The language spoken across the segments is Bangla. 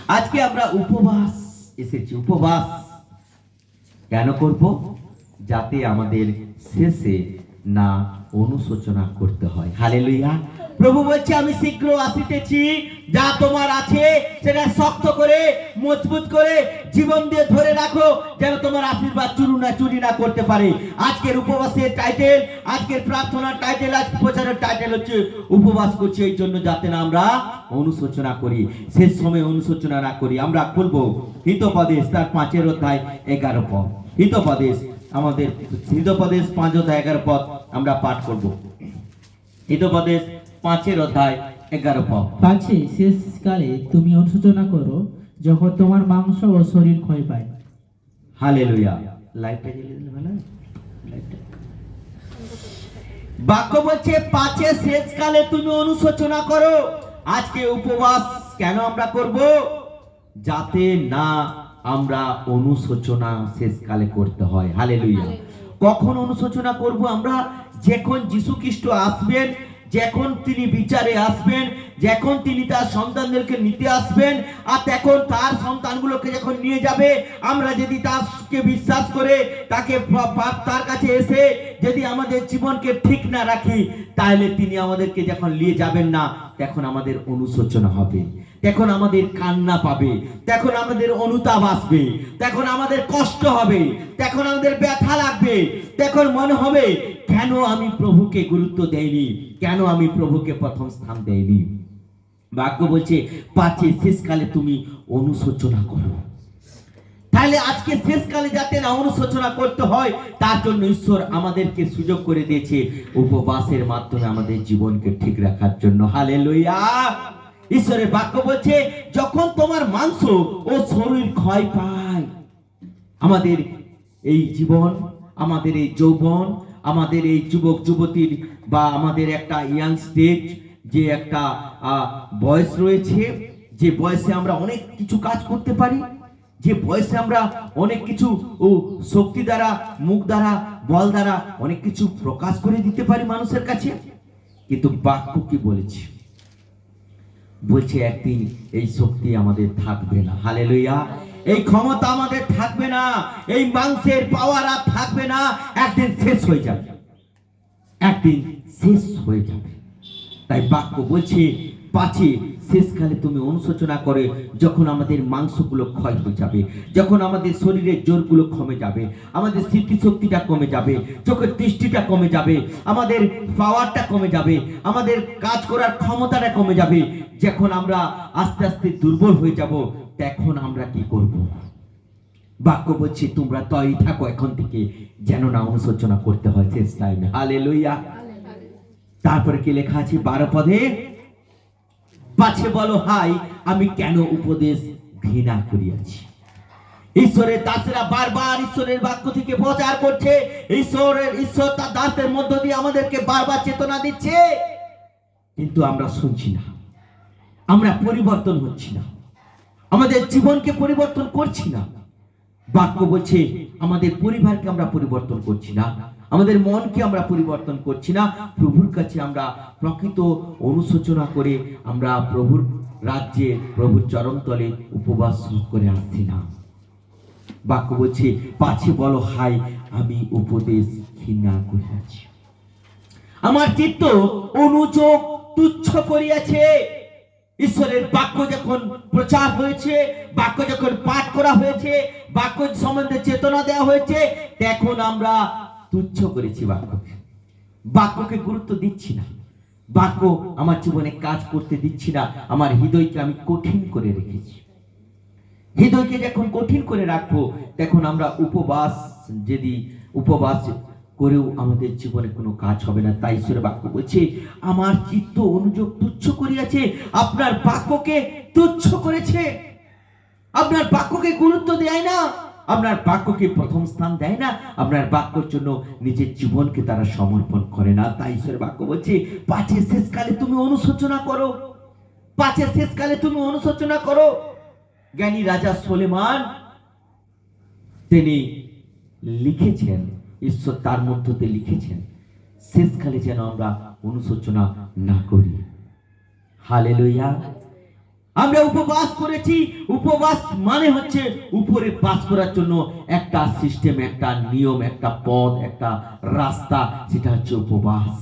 আজকে আমরা উপবাস এসেছি। উপবাস কেন করব? যাতে আমাদের শেষে না অনুশোচনা করতে হয়। হালেলুয়া। প্রভু বলছে আমি শীঘ্র আসিতেছি, যা তোমার আছে সেটা শক্ত করে মজবুত করে জীবন দিয়ে ধরে রাখো, যেন তোমার আশীর্বাদ চুরি না করতে পারে। আজকের উপবাসের টাইটেল, আজকের প্রার্থনার টাইটেল, আজকে প্রচারের টাইটেল হচ্ছে উপবাস করছি এই জন্য যাতে না আমরা অনুশোচনা করি, শেষ সময় অনুশোচনা না করি। আমরা খুলবো হিতোপদেশ তার 5 অধ্যায় 11 পদ। হিতোপদেশ, আমাদের হিতোপদেশ 5 অধ্যায় 11 পদ আমরা পাঠ করব। হিতোপদেশ 5 অধ্যায় 11 পদ। পাছে শেষকালে তুমি অনুশোচনা করো, যখন তোমার মাংস ও শরীর ক্ষয় পায়। হালেলুয়া। লাইভটা জ্বালিয়ে দিলে ভালো হয়? লাইভটা। বাক্য বলছে পাছে শেষকালে তুমি অনুশোচনা করো। আজকে উপবাস কেন আমরা করব? যাতে না আমরা অনুশোচনা শেষকালে করতে হয়। হালেলুয়া। কখন অনুশোচনা করব আমরা? যখন যীশু খ্রিস্ট আসবেন, যখন তিনি বিচারে আসবেন, যখন তিনি তার সন্তানদেরকে নিতে আসবেন, আর তখন তার সন্তানগুলোকে যখন নিয়ে যাবে, আমরা যদি তাকে বিশ্বাস করে তাকে তার কাছে এসে যদি আমাদের জীবনকে ঠিক না রাখি, তাহলে তিনি আমাদেরকে যখন নিয়ে যাবেন না, তখন আমাদের অনুশোচনা হবে, তখন আমাদের কান্না পাবে, তখন আমাদের অনুতাপ আসবে, তখন আমাদের কষ্ট হবে, তখন আমাদের ব্যথা লাগবে, তখন মনে হবে কেন আমি প্রভুকে গুরুত্ব দেইনি, কেন আমি প্রভুকে প্রথম স্থান দেইনি। বাক্য বলছে পাছে শেষকালে তুমি অনুশোচনা করো। তাহলে আজকে শেষকালে যাতে না অনুশোচনা করতে হয়, তার জন্য ঈশ্বর আমাদেরকে সুযোগ করে দিয়েছে উপবাসের মাধ্যমে আমাদের জীবনকে ঠিক রাখার জন্য। হালেলুয়া। ঈশ্বরের বাক্য বলছে যখন তোমার মাংস ও শরীর ক্ষয় পায়, আমাদের এই জীবন, আমাদের এই যৌবন, আমাদের এই যুবক যুবতীর বা আমাদের একটা ইয়াং স্টেজ, যে একটা বয়স রয়েছে, যে বয়সে আমরা অনেক কিছু কাজ করতে পারি, যে বয়সে আমরা অনেক কিছু শক্তি দ্বারা, মুখ দ্বারা, বল দ্বারা অনেক কিছু প্রকাশ করে দিতে পারি মানুষের কাছে। কিন্তু বাক্য কি বলেছে? বলছে একদিন এই শক্তি আমাদের থাকবে না। হালেলুয়া। এই ক্ষমতা আমাদের থাকবে না, এই মাংসের পাওয়ার আর থাকবে না, একদিন শেষ হয়ে যাবে, একদিন শেষ হয়ে যাবে। তাই বাক্য বলছে পাছে শেষকালে তুমি অনুশোচনা করে, যখন আমাদের মাংসগুলো ক্ষয় হয়ে যাবে, যখন আমাদের শরীরের জোরগুলো কমে যাবে, আমাদের স্মৃতিশক্তিটা কমে যাবে, চোখের দৃষ্টিটা কমে যাবে, আমাদের পাওয়ারটা কমে যাবে, আমাদের কাজ করার ক্ষমতাটা কমে যাবে, যখন আমরা আস্তে আস্তে দুর্বল হয়ে যাব, তখন আমরা কি করব? বাক্য বলছে তোমরা তৈরি থাকো এখন থেকে, যেন না অনুশোচনা করতে হয় শেষ টাইমে। হালেলুয়া। তারপরে কি লেখা আছে 12 পদে? পাছে বলো হাই আমি কেন উপদেশ ঘৃণা করিয়াছি। ঈশ্বরের দাসেরা বারবার ঈশ্বরের বাক্য থেকে প্রচার করছে, ঈশ্বর তার দাসের মধ্য দিয়ে আমাদেরকে বারবার চেতনা দিচ্ছে, কিন্তু আমরা শুনছি না, আমরা পরিবর্তন হচ্ছি না, আমাদের জীবনকে পরিবর্তন করছি না। বাক্য বলছে আমাদের পরিবারকে আমরা পরিবর্তন করছি না, আমাদের মনকে আমরা পরিবর্তন করছি না, প্রভুর কাছে আমরা প্রকৃত অনুশোচনা করে আমরা প্রভুর রাজ্যে, প্রভুর চরণতলে উপবাস করে আসছি না। বাক্য বলছে পাছে বলো হাই আমি উপদেশ ঘৃণা করিয়াছি। আমার চিত্ত অনুযোগ তুচ্ছ করিয়াছে। ঈশ্বরের বাক্য যখন প্রচার হয়েছে, বাক্য যখন পাঠ করা হয়েছে, বাক্য সম্বন্ধে চেতনা দেওয়া হয়েছে, তখন আমরা তুচ্ছ করেছি বাক্যকে, বাক্যকে গুরুত্ব দিচ্ছি না, বাক্য আমার জীবনে কাজ করতে দিচ্ছি না, আমার হৃদয়কে আমি কঠিন করে রেখেছি। হৃদয়কে যখন কঠিন করে রাখবো, তখন আমরা উপবাস করেও আমাদের জীবনে কোনো কাজ হবে না। তাই ঈশ্বরের বাক্য বলছে আমার চিত্ত অনুযোগ তুচ্ছ করিয়াছে, আপনার বাক্যকে তুচ্ছ করেছে, আপনার বাক্যকে গুরুত্ব দেয় না, আপনার বাক্যকে প্রথম স্থান দেয় না, আপনার বাক্যের জন্য নিজের জীবনকে তারা সমর্পণ করে না। তাই ঈশ্বরের বাক্য বলছে পাছে শেষকালে তুমি অনুশোচনা করো, পাছে শেষকালে তুমি অনুশোচনা করো। জ্ঞানী রাজা সুলেমান তিনি লিখেছেন, ঈশ্বর তার মধ্য দিয়ে লিখেছেন শেষকালে যেন আমরা অনুশোচনা না করি। হালেলুয়া। আমরা উপবাস করেছি। উপবাস মানে হচ্ছে উপরে বাস করার জন্য একটা সিস্টেম, একটা নিয়ম, একটা পথ, একটা রাস্তা, সেটা হচ্ছে উপবাস।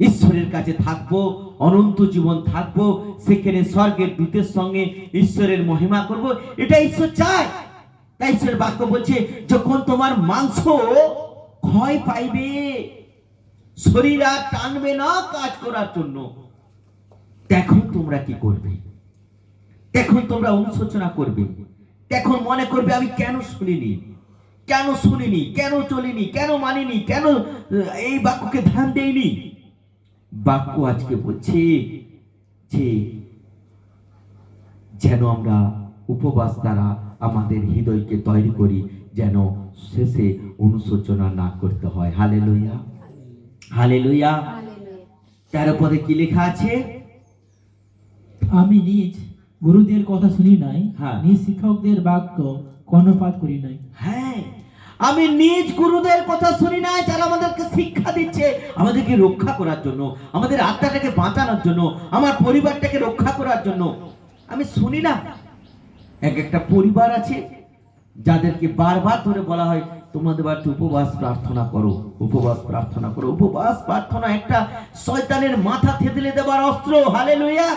ঈশ্বরের কাছে থাকবো, অনন্ত জীবন থাকবো, সেখানে স্বর্গের দূতের সঙ্গে ঈশ্বরের মহিমা করব, এটা ঈশ্বর চায়। তাই ঈশ্বরের বাক্য বলছে, যখন তোমার মাংস ক্ষয় পাইবে, শরীর আর টানবে না কাজ করার জন্য, তখন তোমরা কি করবে? তখন তোমরা অনুশোচনা করবে, তখন মনে করবে আমি কেন শুনিনি, কেন চলিনি, কেন মানিনি, কেন এই বাক্যকে ধ্যান দেইনি। বাক্য আজকে বলছে যে যেন আমরা উপবাস দ্বারা আমাদের হৃদয়কে তৈরি করি, যেন শেষে অনুশোচনা না করতে হয়। Hallelujah, hallelujah. 13 পদে কি লেখা আছে? আমি নিজ গুরুদের কথা শুনি নাই, হ্যাঁ। নিজ শিক্ষকদের বাক্য কর্ণপাত করি নাই। হ্যাঁ, আমি নিজ গুরুদের কথা শুনি নাই, যারা আমাদেরকে শিক্ষা দিচ্ছে আমাদেরকে রক্ষা করার জন্য, আমাদের আত্মাটাকে বাঁচানোর জন্য, আমার পরিবারটাকে রক্ষা করার জন্য। আমি শুনি না। একটা পরিবার আছে যাদেরকে বারবার ধরে বলা হয় তোমাদের বাড়িতে উপবাস প্রার্থনা করো, উপবাস প্রার্থনা করো। উপবাস প্রার্থনা একটা শয়তানের মাথা থেতলে দেবার অস্ত্র। হালেলুয়া।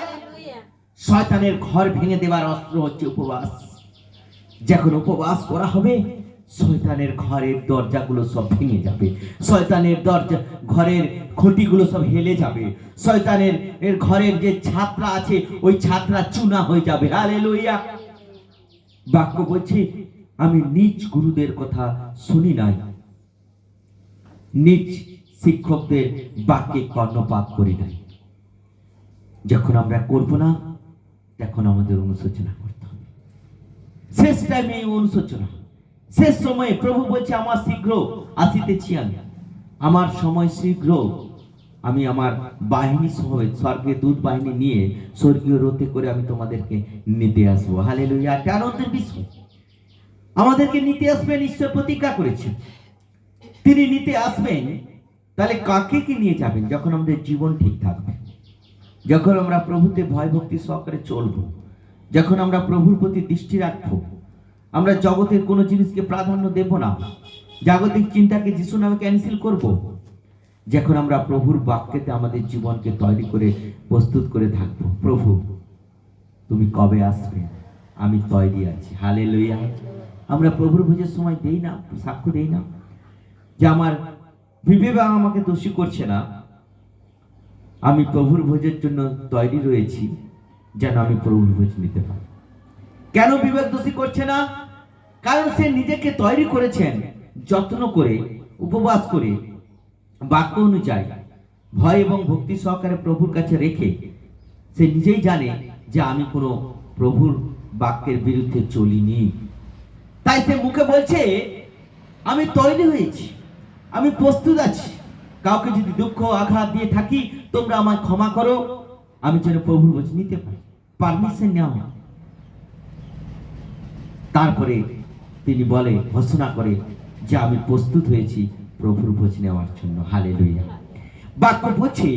শয়তানের ঘর ভেঙে দেবার অস্ত্র হচ্ছে উপবাস। যখন উপবাস করা হবে, শয়তানের ঘরের দরজাগুলো সব ভেঙে যাবে, শয়তানের দরজা ঘরের খুঁটিগুলো সব হেলে যাবে, শয়তানের ঘরের যে ছাত্রা আছে ওই ছাত্রা চূনা হয়ে যাবে। হালেলুয়া। বাক্য বলছে আমি নিজ গুরুদের কথা শুনি নাই, নিজ শিক্ষকদের বাক্যে কর্ণপাত করি নাই। যখন আমরা করব না, তখন আমাদের অনুশোচনা করতে হবে। শেষ টাইমে অনুশোচনা, শেষ সময়ে প্রভু বলছে আমার শীঘ্র আসিতেছি, আমার সময় শীঘ্র, আমি আমার বাহিনী সহ স্বর্গের দূত বাহিনী নিয়ে স্বর্গীয় রথে করে আমি তোমাদেরকে নিতে আসবো। হালেলুয়া। একটা আনন্দের বিষয়, আমাদেরকে নিতে আসবেন। ঈশ্বর প্রতিজ্ঞা করেছেন তিনি নিতে আসবেন। তাহলে কাকে কি নিয়ে যাবেন? যখন আমাদের জীবন ঠিক থাকবে, যখন আমরা প্রভুতে ভয় ভক্তি সহকারে চলবো, যখন আমরা প্রভুর প্রতি দৃষ্টি রাখবো, আমরা জগতের কোনো জিনিসকে প্রাধান্য দেব না, জাগতিক চিন্তাকে যিশু নামে ক্যান্সেল করব, যখন আমরা প্রভুর বাক্যেতে আমাদের জীবনকে তৈরি করে প্রস্তুত করে থাকবো, প্রভু তুমি কবে আসবে, আমি তৈরি আছি। হালেলুয়া। আমরা প্রভুর ভোজের সময় দেই না, সাক্ষ্য দেই না যে আমার বিবেক আমাকে দোষী করছে না, আমি প্রভুর ভোজের জন্য তৈরি রয়েছি, যেন আমি প্রভুর ভোজ নিতে পারি। কেন বিবেক দোষী করছে না? কারণ সে নিজেকে তৈরি করেছেন যত্ন করে, উপবাস করে, বাক্য অনুযায়ী ভয় এবং ভক্তি সহকারে প্রভুর কাছে রেখে সে নিজেই জানে যে আমি কোনো প্রভুর বাক্যের বিরুদ্ধে চলিনি। তাই সে মুখে বলছে আমি তৈরি হয়েছি, আমি প্রস্তুত আছি, কাউকে যদি দুঃখ আঘাত দিয়ে থাকি তোমরা আমায় ক্ষমা করো, আমি যেন প্রভুর ভোজ নিতে পারি, পারমিশন নেওয়া। তারপরে তিনি বলে, ঘোষণা করে যে আমি প্রস্তুত হয়েছি প্রভুর ভোজ নেওয়ার জন্য। হালেলুয়া। বাক্য বলছে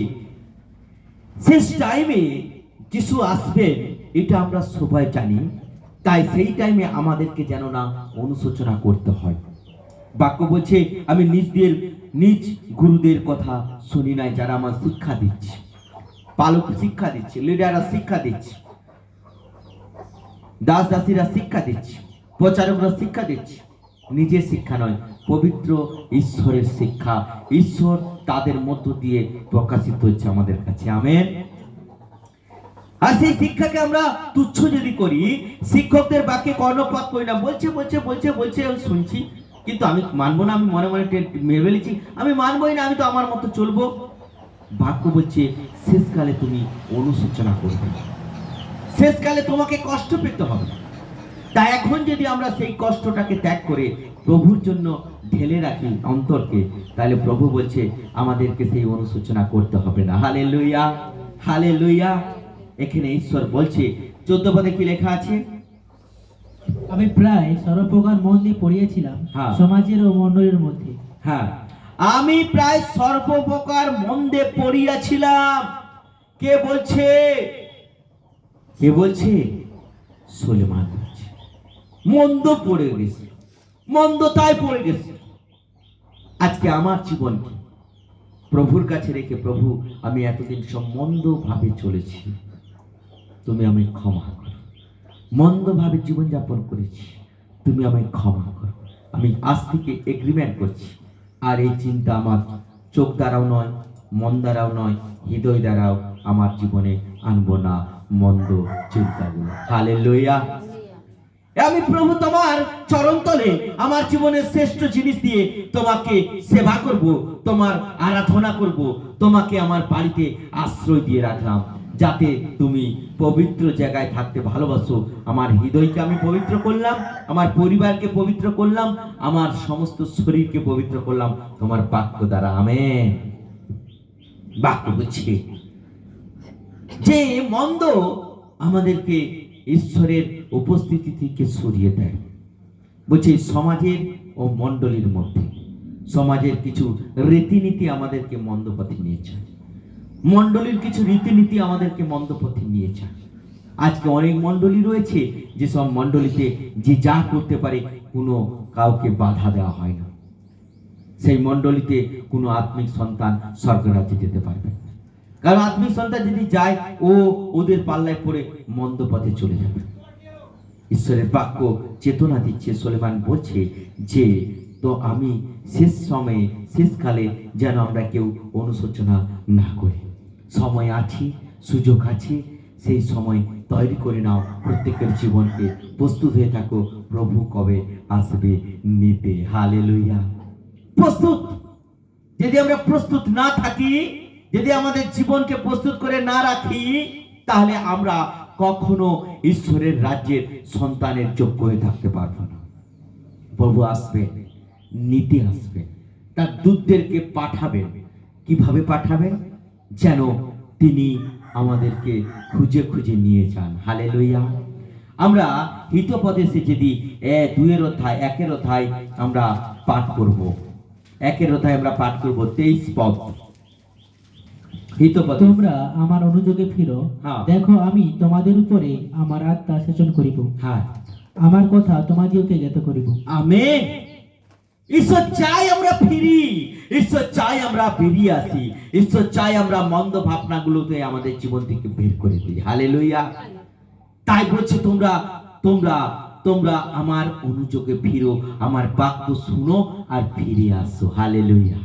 শেষ টাইমে যিশু আসবেন, এটা আমরা সবাই জানি। তাই সেই টাইমে আমাদেরকে যেন না অনুশোচনা করতে হয়। বাক্য বলছে আমি নিজ গুরুদের কথা শুনি নাই, যারা আমার শিক্ষা দিচ্ছে, পালক শিক্ষা দিচ্ছে, লিডাররা শিক্ষা দিচ্ছে, দাস দাসীরা শিক্ষা দিচ্ছে, প্রচারকরা শিক্ষা দিচ্ছে, নিজের শিক্ষা নয়, পবিত্র ঈশ্বরের শিক্ষা। ঈশ্বর তাদের মধ্য দিয়ে প্রকাশিত হচ্ছে আমাদের কাছে। আমেন। আর সেই শিক্ষাকে আমরা তুচ্ছ যদি করি, শিক্ষকদের বাক্যে কর্ণপাত করি না, বলছে বলছে বলছে বলছে শুনছি, কিন্তু আমি মানবো না, আমি মনে মনে মেরে ফেলেছি, আমি মানবোই না, আমি তো আমার মতো চলবো। বাক্য বলছে শেষকালে তুমি অনুশোচনা করবে, শেষকালে তোমাকে কষ্ট পেতে হবে। তাই এখন যদি আমরা সেই কষ্টটাকে ত্যাগ করে প্রভুর জন্য ঢেলে রাখি অন্তরকে, তাহলে প্রভু বলছে আমাদেরকে সেই অনুশোচনা করতে হবে না। Hallelujah, hallelujah. এখানে ঈশ্বর বলছে 14 পদে কি লেখা আছে? আমি প্রায় সর্বপ্রকার মন দিয়ে পড়িয়েছিলাম হ্যাঁ। সমাজের ও মণ্ডলীর মধ্যে। হ্যাঁ, আমি প্রায় সর্বপ্রকার মন্দে পড়িয়াছিলাম। কে বলছে? কে বলছে? সুলেমান বলছে। মন্দ পড়ে গেছে, মন্দতায় পড়ে গেছে। আজকে আমার জীবনকে প্রভুর কাছে রেখে, প্রভু আমি এতদিন সব মন্দ ভাবে চলেছি, তুমি আমায় ক্ষমা করো। মন্দ ভাবে জীবনযাপন করেছি, তুমি আমায় ক্ষমা করো। আমি আজ থেকে এগ্রিমেন্ট করছি, আর এই চিন্তা আমার চোখ দ্বারাও নয়, মন দ্বারাও নয়, হৃদয় দ্বারাও আমার জীবনে আনবো না মন্দ চিন্তাগুলো। হালেলুয়া। আমি প্রভু তোমার চরণ তলে আমার জীবনের শ্রেষ্ঠ জিনিস দিয়ে তোমাকে সেবা করব, তোমার আরাধনা করব, তোমাকে আমার বাড়িতে আশ্রয় দিয়ে রাখলাম, যাতে তুমি পবিত্র জায়গায় থাকতে ভালোবাসো। আমার হৃদয়কে আমি পবিত্র করলাম, আমার পরিবারকে পবিত্র করলাম, আমার সমস্ত শরীরকে পবিত্র করলাম তোমার বাক্য দ্বারা। আমেন। বাক্য বলছে যে মন্দ আমাদেরকে ঈশ্বরের উপস্থিতি থেকে সরিয়ে দেয়। বলছে সমাজের ও মণ্ডলীর মধ্যে, সমাজের কিছু রীতিনীতি আমাদেরকে মন্দ পথে নিয়ে যায়, মণ্ডলীর কিছু রীতিনীতি আমাদেরকে মন্দ পথে নিয়ে যায়। আজকে অনেক মণ্ডলী রয়েছে, যেসব মণ্ডলীতে যে যা করতে পারে, কোনো কাউকে বাধা দেওয়া হয় না। সেই মণ্ডলীতে কোনো আত্মিক সন্তান স্বর্গরাজ্যে যেতে পারবে না, কারণ আত্মিক সন্তান যদি যায়, ও ওদের পাল্লায় পড়ে মন্দ পথে চলে যাবে। ঈশ্বরের বাক্য চেতনা দিচ্ছে, সুলেমান বলছে যে তো আমি শেষ সময়ে, শেষকালে যেন আমরা কেউ অনুশোচনা না করি। সময় আছে, সুযোগ আছে, সেই সময় তৈরি করে নাও প্রত্যেকের জীবনকে। প্রস্তুত হয়ে থাকো, প্রভু কবে আসবে নিতে। হালেলুয়া। প্রস্তুত। যদি আমরা প্রস্তুত না থাকি, যদি আমাদের জীবনকে প্রস্তুত করে না রাখি, তাহলে আমরা কখনো ঈশ্বরের রাজ্যের সন্তানের যোগ্য হয়ে থাকতে পারবো না। প্রভু আসবেন, নিতে আসবেন, তার দূতদেরকে পাঠাবেন। কিভাবে পাঠাবেন? যেন তিনি আমাদেরকে খুঁজে খুঁজে নিয়ে যান। হালেলুয়া। আমরা হিতোপদেশে যদি 2 অধ্যায় 1 অধ্যায় আমরা পাঠ করব, 1 অধ্যায় আমরা পাঠ করব 23 পদ। তোমরা আমার অনুযোগে ফিরো, দেখো আমি তোমাদের উপরে আমার আত্মা সেচন করিব, আমার কথা তোমাদিওকে জ্ঞাত করিব। আমেন। ঈশ্বর চাই আমরা ফিরি, ঈশ্বর চাই আমরা বেরিয়ে আসি, ঈশ্বর চাই আমরা মন্দ ভাবনাগুলোতে আমাদের জীবন থেকে বের করে দিই। হালেলুয়া। তাই বলছে তোমরা তোমরা তোমরা আমার অনুযোগে ফিরো, আমার বাক্য শুনো আর ফিরে আসো। হালেলুয়া।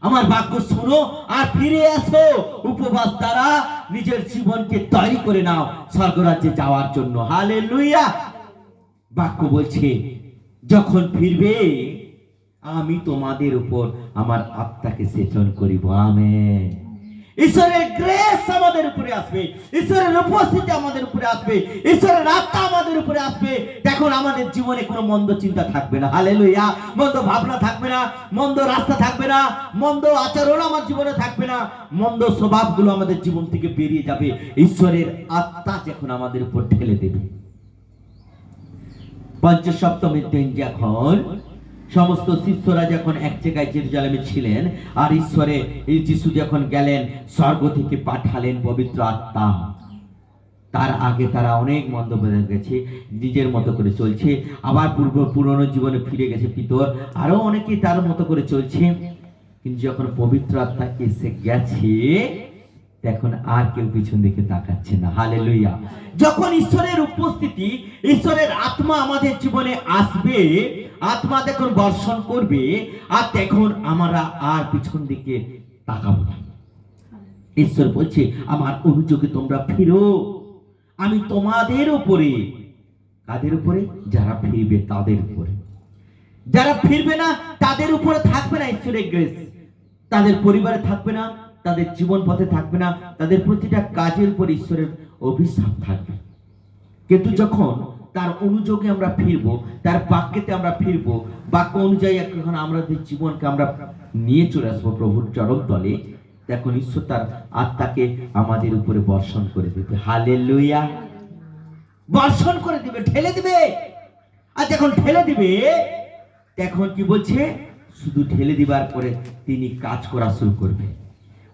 আমার বাক্য শুনো আর ফিরে আসো। উপবাস দ্বারা নিজের জীবনকে তৈরি করে নাও স্বর্গরাজ্যে যাওয়ার জন্য। হালেলুয়া। বাক্য বলছে যখন ফিরবে, আমি তোমাদের উপর আমার আত্মাকে সেচন করিব। আমেন। ঈশ্বরের গ্রেস আমাদের উপরে আসবে, ঈশ্বরের উপস্থিতি আমাদের উপরে আসবে, ঈশ্বরের আত্মা আমাদের উপরে আসবে। দেখুন আমাদের জীবনে কোনো মন্দ চিন্তা থাকবে না। হালেলুয়া। মন্দ ভাবনা থাকবে না, মন্দ রাস্তা থাকবে না, মন্দ আচরণ আমার জীবনে থাকবে না, মন্দ স্বভাবগুলো আমাদের জীবন থেকে বেরিয়ে যাবে। ঈশ্বরের আত্মা যখন আমাদের উপর ঢেলে দেবে। পঞ্চম সপ্তমীর দিন যখন সমস্ত শিষ্যরা যখন এক জায়গায় জেরুজালেমে ছিলেন, আর ঈশ্বরে যিশু যখন গেলেন, স্বর্গ থেকে পাঠালেন পবিত্র আত্মা। তার আগে তারা অনেক মন্দ বেঁধে গেছে, নিজের মতো করে চলছে, আবার পুরনো জীবনে ফিরে গেছে পিতর, আরো অনেকে তার মতো করে চলছে। কিন্তু যখন পবিত্র আত্মা এসে গেছে, তখন আর কেউ পিছন দিকে তাকাচ্ছে না। হালেলুয়া। যখন ঈশ্বরের উপস্থিতি, ঈশ্বরের আত্মা আমাদের জীবনে আসবে, আত্মা যখন বর্ষণ করবে, আর তখন আমরা আর পিছন দিকে তাকাবো না। ঈশ্বর বলছে আমার অনুযোগে তোমরা ফিরো, আমি তোমাদের উপরে। কাদের উপরে? যারা ফিরবে তাদের উপরে। যারা ফিরবে না তাদের উপরে থাকবে না ঈশ্বরের গ্রেস, তাদের পরিবারে থাকবে না, তাদের জীবন পথে থাকবে না, তাদের প্রতিটা কাজের উপর ঈশ্বরের অভিশাপ থাকবে। কিন্তু যখন তার অনুযোগে আমরা ফিরবো, তার বাক্যেতে আমরা ফিরবো, বাক্য অনুযায়ী এখন আমাদের জীবনকে আমরা নিয়ে চলে আসবো প্রভুর চরণ তলে, তখন ঈশ্বর তার আত্মাকে আমাদের উপরে বর্ষণ করে দেবে। হালেলুয়া। বর্ষণ করে দিবে, ঢেলে দিবে। আর যখন ঢেলে দিবে, তখন কি বলছে? শুধু ঢেলে দিবার পরে তিনি কাজ করা শুরু করবে।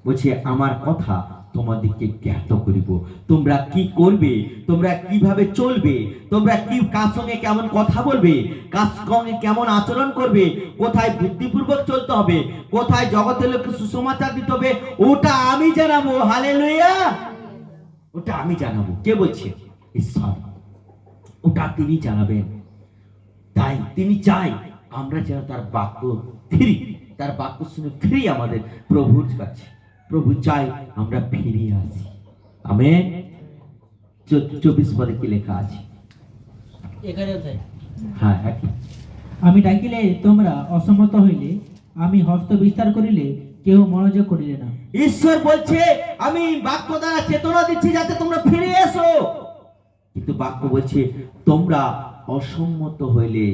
বলছে আমার কথা তোমাদেরকে জ্ঞাত করিব। তোমরা কি করবে, তোমরা কিভাবে চলবে, তোমরা কি কার সঙ্গে কেমন কথা বলবে, কার সঙ্গে কেমন আচরণ করবে, কোথায় বুদ্ধিপূর্বক চলতে হবে, কোথায় জগতের লোককে সুসমাচার দিতে হবে, ওটা আমি জানাবো। হালেলুয়া, ওটা আমি জানাবো। কে বলছে? ঈশ্বর। ওটা তিনি জানাবেন। তাই তিনি চাই আমরা যেন তার বাক্য ফিরি, তার বাক্য শুনে ফিরি আমাদের প্রভুর কাছে। প্রভু চাই আমরা ফিরে আসি। আমেন। 24 পদে কি লেখা আছে? হ্যাঁ, আমি ডাকিলে তোমরা অসম্মত হইলে, আমি হস্ত বিস্তার করিলে কেউ মনোযোগ করিলে না। ঈশ্বর বলছে আমি বাক্য দ্বারা চেতনা দিচ্ছি যাতে তোমরা ফিরে এসো, কিন্তু বাক্য বলছে তোমরা অসম্মত হইলে,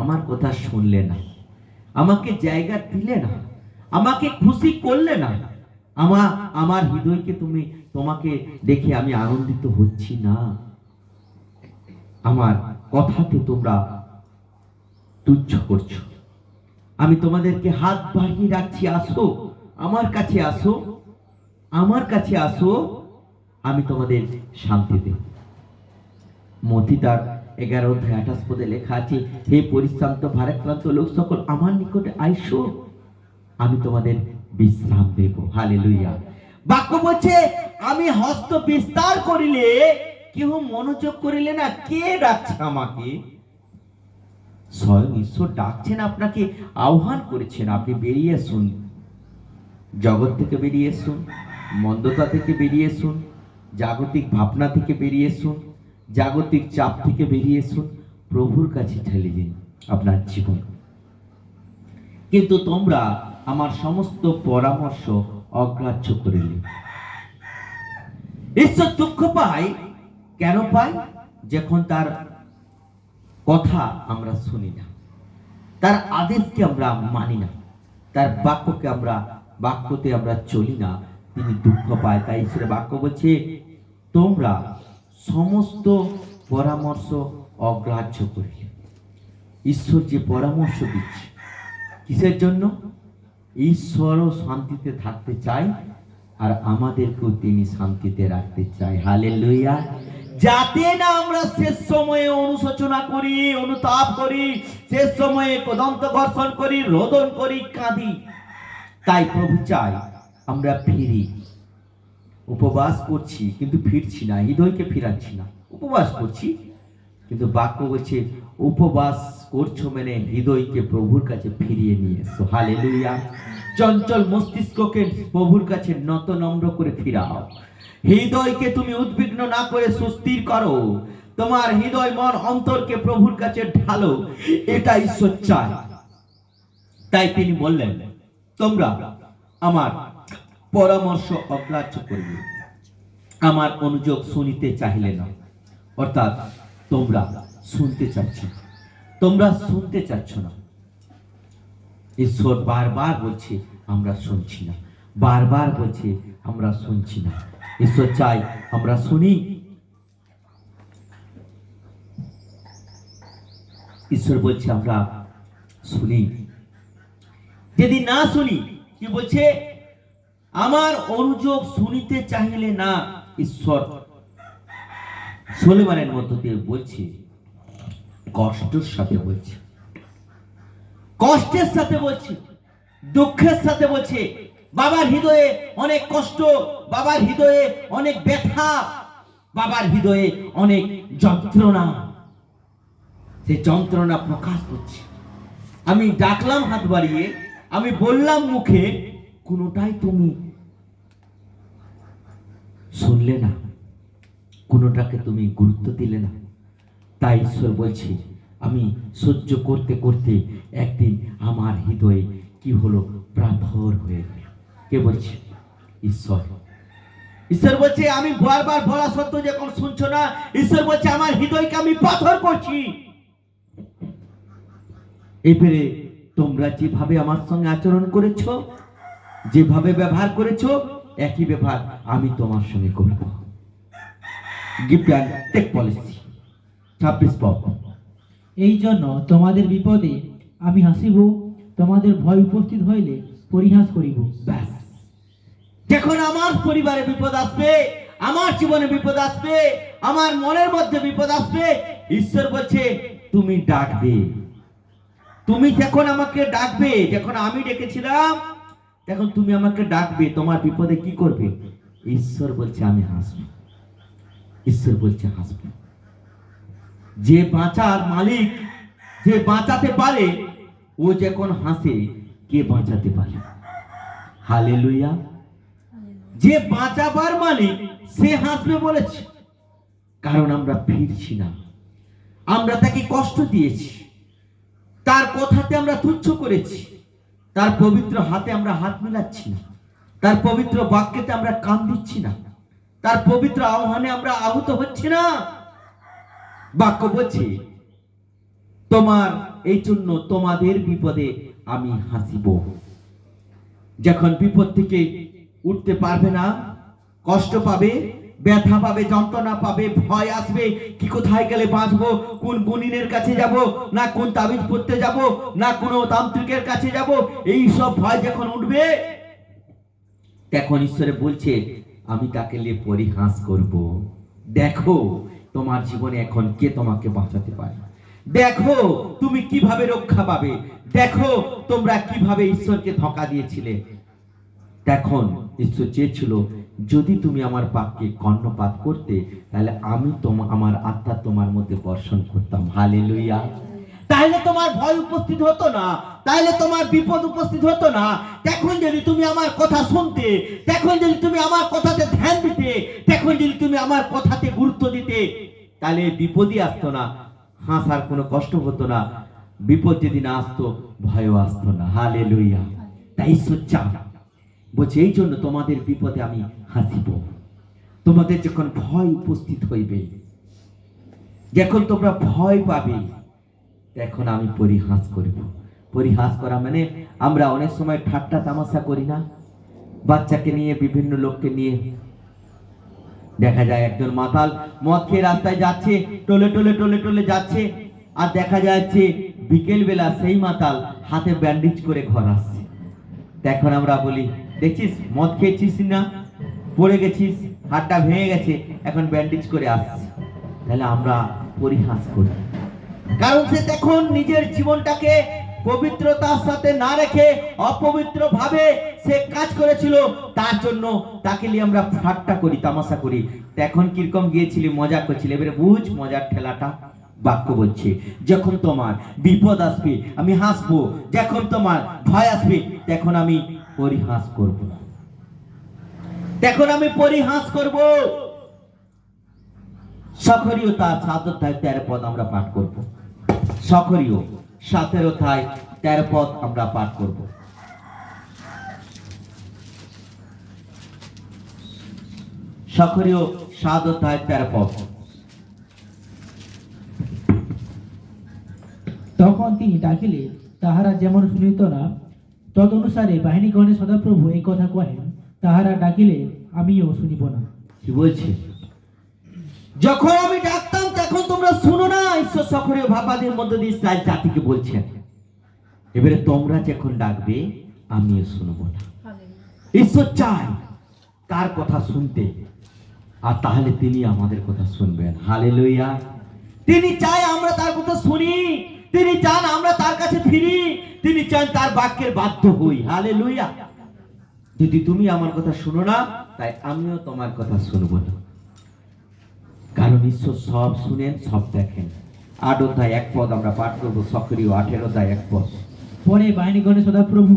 আমার কথা শুনলে না, আমাকে জায়গা দিলে না, আমাকে খুশি করলে না, আমার হৃদয়কে তোমাকে দেখে আমি আনন্দিত হচ্ছি না, আমার কথাতে তোমরা তুচ্ছ করছো। আমি তোমাদেরকে হাত বাড়িয়ে রাখছি, আসো আমার কাছে, আসো আমার কাছে, আসো, আমি তোমাদের শান্তি দেব। মথি তার 11 অধ্যায় 28 পদে লেখা আছে, হে পরিশ্রান্ত ভারাক্রান্ত লোক সকল আমার নিকটে আইসো, আমি তোমাদের বিশ্রাম দেব। হালেলুয়া। বাক্য বলছে আমি হস্ত বিস্তার করিলে কেউ মনোযোগ করিলে না। কে ডাকছে আমাকে? স্বয়ং ঈশ্বর ডাকছেন, আপনাকে আহ্বান করেছেন, আপনি বেরিয়ে আসুন, জগৎ থেকে বেরিয়ে আসুন, মন্দতা থেকে বেরিয়ে আসুন, জাগতিক ভাবনা থেকে বেরিয়ে আসুন, জাগতিক চাপ থেকে বেরিয়ে আসুন, প্রভুর কাছে ঠেলে দিন আপনার জীবন। কিন্তু তোমরা আমার সমস্ত পরামর্শ অগ্রাহ্য করিলে। ঈশ্বর দুঃখ পায়, কেন পায়? যখন তার কথা আমরা শুনি না, তার আদেশকে আমরা মানি না, তার বাক্যতে আমরা চলি না, তিনি দুঃখ পায়। তাই ঈশ্বরের বাক্য বলছে তোমরা সমস্ত পরামর্শ অগ্রাহ্য করিলে। ঈশ্বর যে পরামর্শ দিচ্ছে কিসের জন্য? ঈশ্বরও শান্তিতে থাকতে চায়, আর আমাদেরকেও তিনি শান্তিতে রাখতে চায়। হালেলুয়া। যাতে না আমরা শেষ সময়ে অনুশোচনা করি, অনুতাপ করি, শেষ সময়ে দন্ত ঘর্ষণ করি, রোদন করি, কাঁদি। তাই প্রভু চাই আমরা ফিরি। উপবাস করছি কিন্তু ফিরছি না, হৃদয়কে ফিরাচ্ছি না। উপবাস করছি কিন্তু বাক্য বলছে উপবাস করছো মানে হৃদয়কে প্রভুর কাছে ফিরিয়ে নিয়ে এসো। হালেলুয়া। চঞ্চল মস্তিষ্ককে প্রভুর কাছে নত নম্র করে ফিরাও। হৃদয়কে তুমি উদ্বিগ্ন না করে সুস্থির করো। তোমার হৃদয়, মন, অন্তরকে প্রভুর কাছে ঢালো। এটা ঈশ্বর চায়। তাই তিনি বললেন তোমরা আমার পরামর্শ অগ্রাহ্য করবে, আমার অনুযোগ শুনিতে চাইলে না। অর্থাৎ তোমরা শুনতে চাচ্ছ, তোমরা শুনতে চাচ্ছ না। ঈশ্বর বারবার বলছে আমরা শুনছি না, বারবার বলছে আমরা শুনছি না। ঈশ্বর চাই আমরা শুনি। ঈশ্বর বলছে আমরা শুনি। যদি না শুনি, কি বলছে? আমার অনুযোগ শুনিতে চাইলে না। ঈশ্বর সুলেমানের মধ্য দিয়ে বলছে, কষ্টের সাথে বলছে, কষ্টের সাথে বলছে, দুঃখের সাথে বলছে। বাবার হৃদয়ে অনেক কষ্ট, বাবার হৃদয়ে অনেক ব্যথা, বাবার হৃদয়ে অনেক যন্ত্রণা। সে যন্ত্রণা প্রকাশ করছে। আমি ডাকলাম হাত বাড়িয়ে, আমি বললাম মুখে, কোনোটাই তুমি শুনলে না, কোনোটাকে তুমি গুরুত্ব দিলে না। তাই ঈশ্বর বলছে আমি সহ্য করতে করতে একদিন আমার হৃদয়ে কি হলো? প্রাথর হয়ে গেল। কে বলছে? ঈশ্বর। ঈশ্বর বলছে আমি বারবার বলা সত্ত্বেও যখন শুনছো না, ঈশ্বর বলছে আমার হৃদয়কে আমি পাথর করছি। এবারে তোমরা যেভাবে আমার সঙ্গে আচরণ করেছো, যেভাবে ব্যবহার করেছো, একই ব্যবহার আমি তোমার সঙ্গে করব। Give and take policy. 26 পদ। এই জন্য তোমাদের বিপদে আমি হাসিব, তোমাদের ভয় উপস্থিত হইলে পরিহাস করিব। ব্যাস, যে যখন আমার পরিবারে বিপদ আসবে, আমার জীবনে বিপদ আসবে, আমার মনের মধ্যে বিপদ আসবে, ঈশ্বর বলছে তুমি ডাকবে। তুমি যখন আমাকে ডাকবে, যখন আমি ডেকেছিলাম তখন তুমি আমাকে ডাকবে, তোমার বিপদে কি করবে? ঈশ্বর বলছে আমি হাসবো। ঈশ্বর বলছে হাসবো। যে বাঁচার মালিক, যে বাঁচাতে পারে, ও যখন হাসে, কে বাঁচাতে পারে? হালেলুয়া। যে বাঁচাবার মালিক সে হাসবে বলেছে, কারণ আমরা ফিরছি না, আমরা তাকে কষ্ট দিয়েছি, তার কথাতে আমরা তুচ্ছ করেছি, তার পবিত্র হাতে আমরা হাত মিলাচ্ছি না, তার পবিত্র বাক্যেতে আমরা কান দিচ্ছি না, তার পবিত্র আহ্বানে আমরা আহত হচ্ছি না। বাক্য বলছে তোমার এই জন্য তোমাদের বিপদে আমি হাসিব। যখন বিপদ থেকে উঠতে পারবে না, কষ্ট পাবে, ব্যথা পাবে, যন্ত্রণা পাবে, ভয় আসবে, কি কোথায় গেলে বাঁচবো, কোন গুণিনের কাছে যাব, না কোন তাবিজ পড়তে যাব, না কোনো তান্ত্রিকের কাছে যাব, এই সব ভয় যখন উঠবে, তখন ঈশ্বরে বলছে আমি তাকে নিয়ে পরিহাস করব। দেখো তোমার জীবনে এখন কে তোমাকে বাঁচাতে পারে, দেখো তুমি কিভাবে রক্ষা পাবে, দেখো তোমরা কিভাবে ঈশ্বরকে ধোঁকা দিয়েছিলে। তখন ঈশ্বর চেয়েছিল যদি তুমি আমার বাক্যে কর্ণপাত করতে, তাহলে আমি আমার আত্মা তোমার মধ্যে বর্ষণ করতাম। হালেলুয়া। তাহলে তোমার ভয় উপস্থিত হতো না, তাহলে তোমার বিপদ উপস্থিত হতো না। তখন যদি তুমি আমার কথা শুনতে, তখন যদি তুমি আমার কথাতে ধ্যান দিতে, তখন যদি তুমি আমার কথাতে গুরুত্ব দিতে, তাহলে বিপদই আসতো না, হাসার কোনো কষ্ট হতো না, বিপদ যদি না আসতো ভয়ও আসতো না। হালেলুয়া। তাই ঈশ্বর চান, বলছে এই জন্য তোমাদের বিপদে আমি হাসিব। তোমাদের যখন ভয় উপস্থিত হইবে, যখন তোমরা ভয় পাবে, তখন আমি পরিহাস করিব। পরিহাস করা মানে আমরা অনেক সময় ঠাট্টা তামাশা করি না, বাচ্চাকে নিয়ে, বিভিন্ন লোককে নিয়ে। দেখা যায় একজন মাতাল মদ খেয়ে রাস্তায় যাচ্ছে, টলে টলে টলে টলে যাচ্ছে, আর দেখা যাচ্ছে বিকেল বেলা সেই মাতাল হাতে ব্যান্ডেজ করে ঘর আসছে। তখন আমরা বলি দেখছিস মদ খেয়েছিস না, পড়ে গেছিস, হাতটা ভেঙে গেছে, এখন ব্যান্ডেজ করে আসছে। তাহলে আমরা পরিহাস করি, কারণ সে তখন নিজের জীবনটাকে পবিত্রতার সাথে না রেখে অপবিত্র ভাবে সে কাজ করেছিল, তার জন্য তাকে নিয়ে আমরা ঠাট্টা করি, তামাশা করি। তখন কিরকম গিয়েছিলি, মজা করছিলি, এবারে বুঝ মজার ঠেলাটা। বাক্য বলছে যখন তোমার বিপদ আসবে আমি হাসবো, যখন তোমার ভয় আসবে তখন আমি পরিহাস করব, তখন আমি পরিহাস করব। সখরীয় তার 7 অধ্যায় 13 পদ আমরা পাঠ করব। সখরীয় 7 অধ্যায় 13 পদ আমরা পাঠ করব। সখরীয় 7 অধ্যায় 13 পদ। তখন তিনি ডাকিলে তাহারা যেমন শুনিত না, তদনুসারে বাহিনীগণের সদাপ্রভু এই কথা কহেন, তাহারা ডাকিলে আমিও শুনিব না। কি বলছে? যখন আমি ডাকতাম তখন তোমরা শুনো না। ঈশ্বর সখরীয় ভাবাদের মধ্যে দিয়ে ইসরায়েল জাতিকে বলছেন, এবারে তোমরা যখন ডাকবে আমিও শুনবো না। ঈশ্বর চায় কার কথা শুনতে, আর তাহলে তিনি আমাদের কথা শুনবেন। হালেলুয়া। তিনি চায় আমরা তার কথা শুনি, তিনি চান আমরা তার কাছে ফিরি, তিনি চান তার বাক্যের বাধ্য হই। হালেলুয়া। যদি তুমি আমার কথা শুনো না, তাই আমিও তোমার কথা শুনবো না, কারণ ঈশ্বর সব শুনেন, সব দেখেন। 8 অধ্যায় 1 পদ আমরা পাঠ করবো। সক্রিয় 8 অধ্যায় 1 পদ। পরে বাহিনীগণের সদাপ্রভু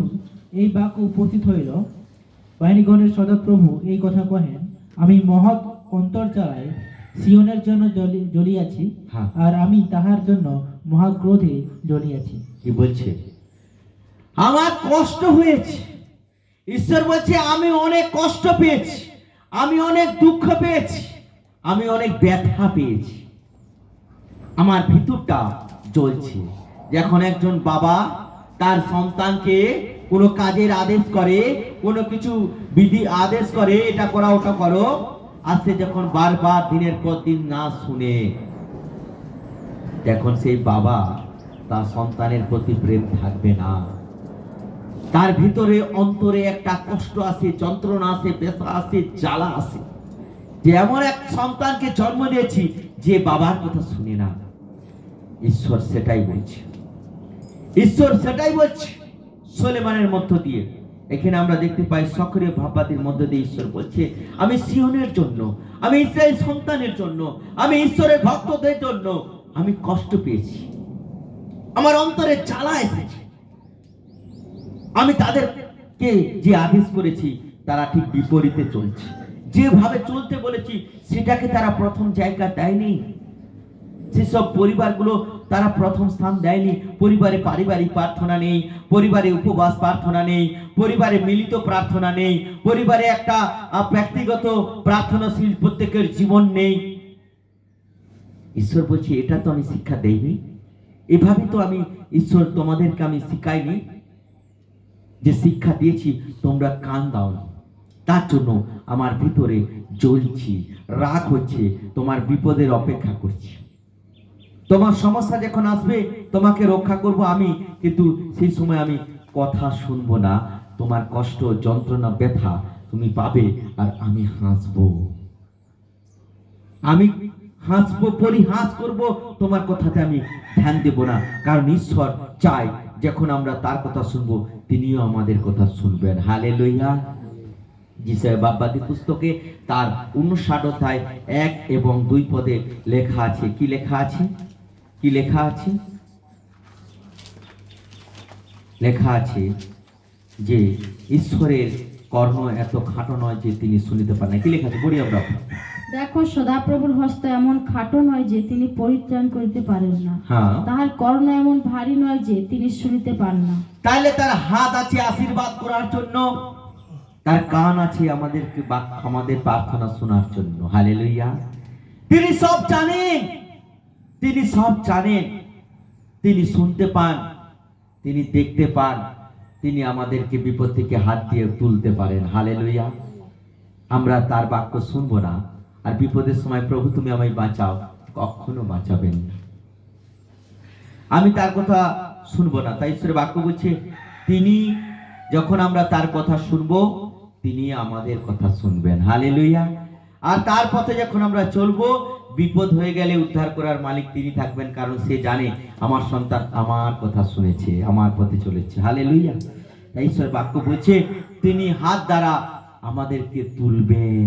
এই বাক্য উপস্থিত হইল। বাহিনীগণের সদাপ্রভু এই কথা কহেন, আমি মহৎ অন্তর্জালায় সিয়নের জন্য জ্বলিয়াছি, আর আমি তাহার জন্য মহাক্রোধে জ্বলিয়াছি। কি বলছে? আমার কষ্ট হয়েছে। ঈশ্বর বলছে আমি অনেক কষ্ট পেয়েছি, আমি অনেক দুঃখ পেয়েছি, আমি অনেক ব্যথা পেয়েছি, আমার ভিতরটা জ্বলছে। যখন একজন বাবা তার সন্তানকে কোনো কাজের আদেশ করে, কোনো কিছু বিধি আদেশ করে, এটা করা ওটা করো, আর সে যখন বারবার দিনের পর দিন না শুনে, তখন সেই বাবা তার সন্তানের প্রতি প্রেম থাকবে না। তার ভিতরে অন্তরে একটা কষ্ট আছে, যন্ত্রণা আছে, ব্যথা আছে, জ্বালা আছে, যে এমন এক সন্তানকে জন্ম দিয়েছি যে বাবার কথা শুনে না। ঈশ্বর সেটাই বলছে, ঈশ্বর সেটাই বলছে সুলেমানের মধ্য দিয়ে। এখানে আমরা দেখতে পাই সক্রিয় ভাববাদীর মধ্য দিয়ে ঈশ্বর বলছে, আমি সিয়নের জন্য, আমি ইসরায়েল সন্তানের জন্য, আমি ঈশ্বরের ভক্তদের জন্য আমি কষ্ট পেয়েছি, আমার অন্তরে জ্বালা এসেছে। আমি তাদেরকে যে আদেশ করেছি তারা ঠিক বিপরীতে চলছে, যেভাবে চলতে বলেছি সেটাকে তারা প্রথম জায়গা দেয়নি। সেসব পরিবারগুলো তারা প্রথম স্থান দেয়নি। পরিবারে পারিবারিক প্রার্থনা নেই, পরিবারে উপবাস প্রার্থনা নেই, পরিবারে মিলিত প্রার্থনা নেই, পরিবারে একটা ব্যক্তিগত প্রার্থনাশীল প্রত্যেকের জীবন নেই। ঈশ্বর বলছে, এটা তো আমি শিক্ষা দেইনি, এভাবে তো আমি ঈশ্বর তোমাদেরকে আমি শিখাইনি। যে শিক্ষা দিয়েছি তোমরা কান দাও না, তার জন্য আমার ভিতরে জ্বলছি, রাগ হচ্ছে, তোমার বিপদের অপেক্ষা করছি। তোমার সমস্যা যখন আসবে তোমাকে রক্ষা করব আমি, কিন্তু সেই সময় আমি কথা শুনবো না। তোমার কষ্ট, যন্ত্রণা, ব্যথা তুমি পাবে, আর আমি হাসবো, আমি হাসবো, পরিহাস করব, তোমার কথাতে আমি ধ্যান দেব না। কারণ ঈশ্বর চায় যখন আমরা তার কথা শুনবো তিনিও আমাদের কথা শুনবেন। হালেলুয়া। যিশায়া ভাববাদী পুস্তকে তার 59 অধ্যায় 1 এবং 2 পদে লেখা আছে। কি লেখা আছে? কি লেখা আছে? লেখা আছে যে ঈশ্বরের কর্ণ এত খাটো নয় যে তিনি শুনিতে পারেন না। কি লেখা আছে? পড়ি আমরা। দেখো, সদাপ্রভুর হস্ত এমন খাটো নয় যে তিনি পরিত্রাণ করিতে পারেন না, হ্যাঁ, তাহার কর্ণ এমন ভারী নয় যে তিনি শুনিতে পান না। তাহলে তার হাত আছে আশীর্বাদ করার জন্য, তার কান আছে আমাদেরকে আমাদের প্রার্থনা শোনার জন্য। হালেলুয়া। তিনি সব জানেন, তিনি সব জানেন, তিনি শুনতে পান, তিনি দেখতে পান, তিনি আমাদেরকে বিপদ থেকে হাত দিয়ে তুলতে পারেন। হালেলুয়া। আমরা তার বাক্য শুনবো না, আর বিপদের সময় প্রভু তুমি আমায় বাঁচাও, কখনো বাঁচাবেন না। আমি তার কথা শুনবো না। তাই ঈশ্বরের বাক্য বলছে, তিনি যখন আমরা তার কথা শুনবো তিনি আমাদের কথা শুনবেন। হালেলুয়া। আর তার পথে যখন আমরা চলবো, বিপদ হয়ে গেলে উদ্ধার করার মালিক তিনি থাকবেন, কারণ সে জানে আমার সন্তান আমার কথা শুনেছে, আমার পথে চলেছে। হালেলুয়া। তাই ঈশ্বরের বাক্য বলছে তিনি হাত দ্বারা আমাদেরকে তুলবেন।